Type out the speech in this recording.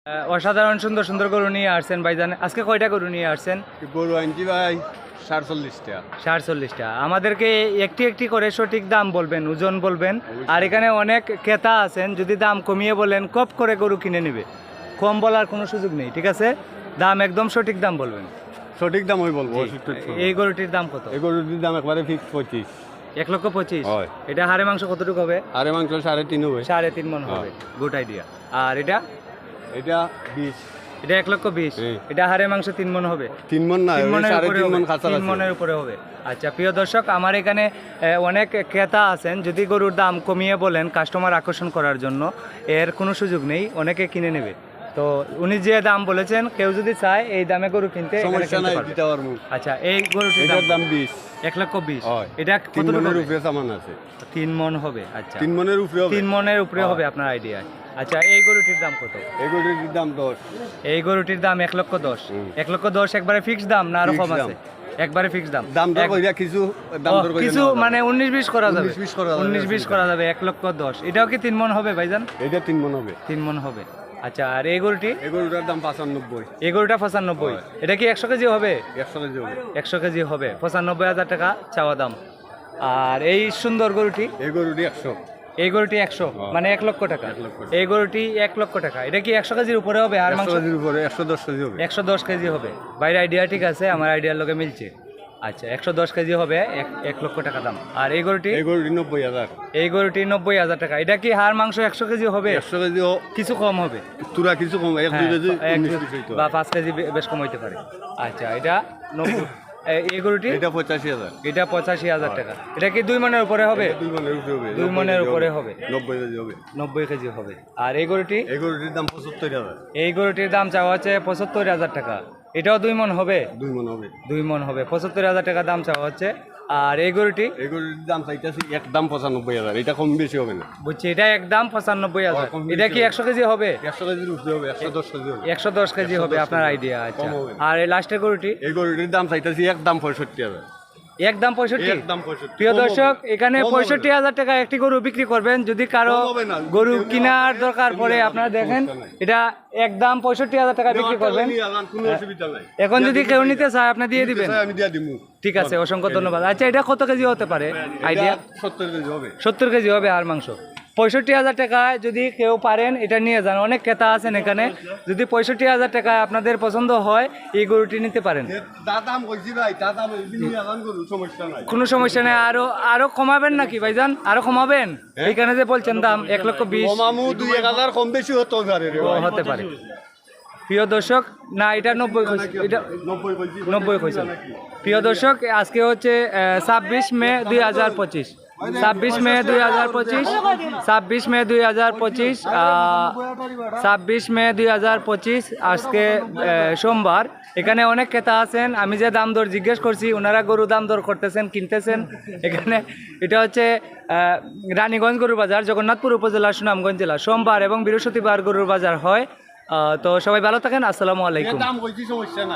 অসাধারণ সুন্দর সুন্দর গরু নিয়ে আসছেন ভাইজান। আজকে কয়টা গরু নিয়ে আসছেন? গরু আনছি ভাই 47টা। 47টা। আমাদেরকে একটি একটি করে সঠিক দাম বলবেন, ওজন বলবেন। আর এখানে অনেক ক্রেতা আছেন, যদি দাম কমিয়ে বলেন কপ করে গরু কিনে নেবে। কম বলার কোনো সুযোগ নেই, ঠিক আছে? দাম একদম সঠিক দাম বলবেন। সঠিক দাম আমি বলবো। এই গরুটির দাম কত? এই গরুটির দাম একবারে ফিক্স 25। 1,25,000। হয়। এটা হাড়ে মাংস কতটুকু হবে? আরে মাংস 3.5 হবে। 3.5 মণ হবে। Good idea. আর এটা এটা 20। এটা 1,20,000। হ্যাঁ। এটা হাড়ে মাংস 3 মণ হবে। 3 মণ না, 3 মণের উপরে 3.5 হবে। মণ কাঁচা 3 মণের উপরে হবে। আচ্ছা প্রিয় দর্শক, আমার এখানে অনেক ক্রেতা আছেন, যদি গরুর দাম কমিয়ে বলেন কাস্টমার আকর্ষণ করার জন্য, এর কোনো সুযোগ নেই, অনেকে কিনে নেবে। তো উনি যে দাম বলেছেন, কেউ যদি চায় এই দামে গরু কিনতে সমস্যা নাই, দিতে পারবো। আচ্ছা এই গরুটির দাম 20। 1,20,000। হয়। এটা 3 মণের উপরে সামান আছে। 3 মণ হবে। আচ্ছা 3 মণের উপরে হবে। 3 মণের উপরে হবে আপনার আইডিয়া। আচ্ছা এই গরুটির দাম কত? এই গরুটির দাম 10। এই গরুটির দাম 1,10,000। 1,10,000 একবারে ফিক্সড দাম না আরো কম আছে? একবারে ফিক্সড দাম। দাম দর কইরা কিছু দাম দর কইরা কিছু মানে 19-20 করা যাবে। 19-20 করা যাবে। 19-20 করা যাবে। 1,10,000। এটাও কি 3 মণ হবে ভাইজান? এটা 3 মণ হবে। 3 মণ হবে। আচ্ছা আর এই গরুটি? এই গরুটার দাম 95। এই গরুটা 95। এটা কি 100 কেজি হবে? 100 কেজি হবে। 100 কেজি হবে। 95,000 টাকা চাওয়া দাম। আর এই সুন্দর গরুটি? এই গরুটি 100। এই গরুটি 100 মানে 1 লক্ষ টাকা। এই গরুটি 1 লক্ষ টাকা। এটা কি 100 কেজির উপরে হবে? আর মাংস 100 কেজির উপরে 110 কেজি হবে। 110 কেজি হবে। বাইরে আইডিয়া ঠিক আছে, আমার আইডিয়ার লগে মিলছে। আচ্ছা 110 কেজি হবে, 1 লক্ষ টাকা দাম। আর এই গরুটি? এই গরুটি 90,000। এই গরুটি 90,000 টাকা। এটা কি হাড় মাংস 100 কেজি হবে? 100 কেজি কিছু কম হবে। তুরা কিছু কম, 1-2 কেজি 19 হইতো। বা 5 কেজি বেশ কম হইতে পারে। আচ্ছা এটা 90। এই গরুটি? এটা 85,000। এটা 85,000 টাকা। এটা কি 2 মণের উপরে হবে? 2 মণের উপরে হবে। 2 মণের উপরে হবে। 90 কেজি হবে। 90 কেজি হবে। আর এই গরুটি? এই গরুটির দাম 75,000। এই গরুটির দাম চাওয়া হচ্ছে 75,000 টাকা। এটাও 2 মণ হবে? 2 মণ হবে। 2 মণ হবে। 75,000 টাকা দাম চাওয়া হচ্ছে। আর এই গরুটি? এই গরুটির দাম চাইতেছি একদম 95,000। এটা কম বেশি হবে না। বুঝছি, এটা একদম 95,000। এটা কি 100 কেজি হবে? 100 কেজির উপরে হবে। 110 কেজি হবে। 110 কেজি হবে আপনার আইডিয়া। আচ্ছা কম হবে। আর এই লাস্টের গরুটি? এই গরুটির দাম চাইতেছি একদম 65,000। একদম 65? একদম 65। প্রিয় দর্শক, এখানে 65,000 টাকা একটি গরু বিক্রি করবেন। যদি কারো কম হবে না। গরু কেনার দরকার পড়ে, আপনারা দেখেন এটা একদম 65,000 টাকা বিক্রি করবেন। কোনো অসুবিধা নাই। এখন যদি কেউ নিতে চায় আপনি দিয়ে দিবেন? আমি দিয়ে দিমু। ঠিক আছে, অসংখ্য ধন্যবাদ। আচ্ছা এটা কত কেজি হতে পারে আইডিয়া? 70 কেজি হবে। 70 কেজি হবে আর মাংস। 65,000 টাকায় যদি কেউ পারেন এটা নিয়ে যান। অনেক ক্রেতা আছেন এখানে, যদি 65,000 টাকায় আপনাদের পছন্দ হয় এই গরুটি নিতে পারেন। দাম কইছি ভাই, দাম নিয়ে আলান গরু, সমস্যা নাই। কোনো সমস্যা নেই। আরো কমাবেন নাকি ভাইজান? আরো কমাবেন? এইখানে যে বলছেন দাম 1,20,000। কমামু 2-1000 কম বেশি হতে পারে রে ভাই। হতে পারে। প্রিয় দর্শক, না এটা 90 কইছি, এটা 90 কইছি। প্রিয় দর্শক, আজকে হচ্ছে 26 মে 2025। 26 মে 2025। 26 মে 2025। 26 মে 2025 আজকে সোমবার। এখানে অনেক ক্রেতা আছেন। আমি যে দাম দর জিজ্ঞেস করছি, ওনারা গরু দাম দর করতেছেন, কিনতেছেন। এখানে এটা হচ্ছে রানীগঞ্জ গরুর বাজার, জগন্নাথপুর উপজেলা, সুনামগঞ্জ জেলা। সোমবার এবং বৃহস্পতিবার গরুর বাজার হয়। তো সবাই ভালো থাকেন। আসসালামু আলাইকুম। দাম কইছি, সমস্যা নাই।